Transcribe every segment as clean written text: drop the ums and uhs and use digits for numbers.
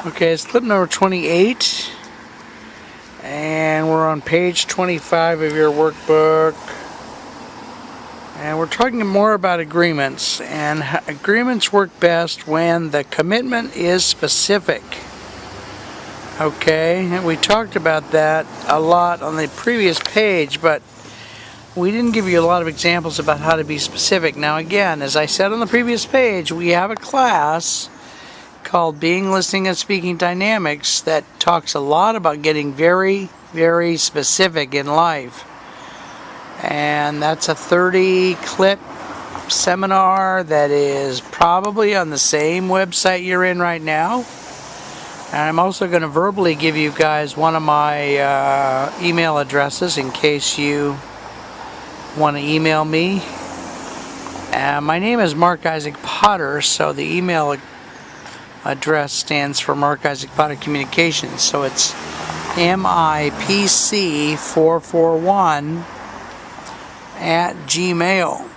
Okay, it's clip number 28, and we're on page 25 of your workbook, and we're talking more about agreements, and agreements work best when the commitment is specific. Okay, and we talked about that a lot on the previous page, but we didn't give you a lot of examples about how to be specific. Now again, as I said on the previous page, we have a class called Being, Listening, and Speaking Dynamics that talks a lot about getting very, very specific in life. And that's a 30-clip seminar that is probably on the same website you're in right now. And I'm also going to verbally give you guys one of my email addresses in case you want to email me. My name is Mark Isaac Potter, so the email address stands for Mark Isaac Potter Communications, so it's MIPC441 at Gmail.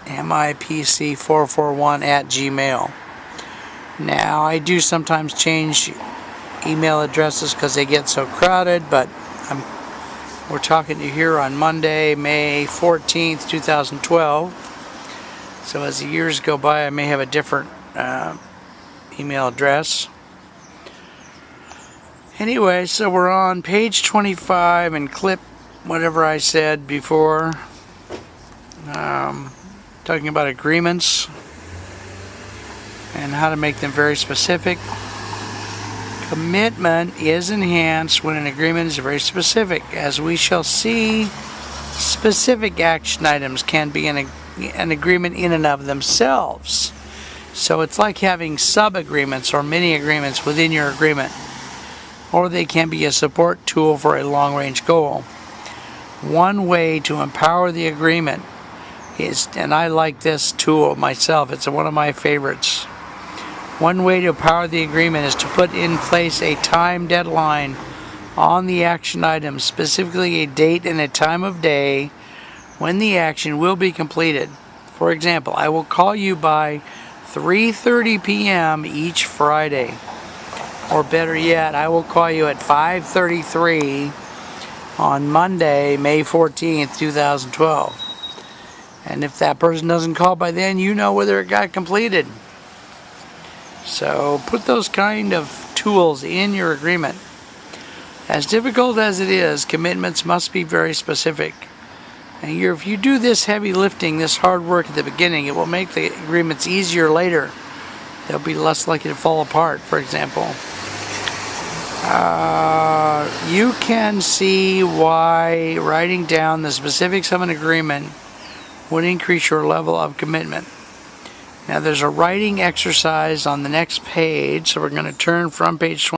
MIPC441 at Gmail. Now, I do sometimes change email addresses because they get so crowded, but we're talking to you here on Monday, May 14th, 2012. So as the years go by, I may have a different email address. Anyway, so we're on page 25 and clip whatever I said before. Talking about agreements and how to make them very specific. Commitment is enhanced when an agreement is very specific. As we shall see, specific action items can be an agreement in and of themselves. So it's like having sub-agreements or mini-agreements within your agreement. Or they can be a support tool for a long-range goal. One way to empower the agreement is, and I like this tool myself, it's one of my favorites. One way to empower the agreement is to put in place a time deadline on the action item, specifically a date and a time of day when the action will be completed. For example, I will call you by 3:30 p.m. each Friday. Or better yet, I will call you at 5:33 on Monday, May 14th, 2012. And if that person doesn't call by then, you know whether it got completed. So put those kind of tools in your agreement. As difficult as it is, commitments must be very specific. And if you do this heavy lifting, this hard work at the beginning, it will make the agreements easier later. They'll be less likely to fall apart, for example. You can see why writing down the specifics of an agreement would increase your level of commitment. Now there's a writing exercise on the next page, so we're going to turn from page 20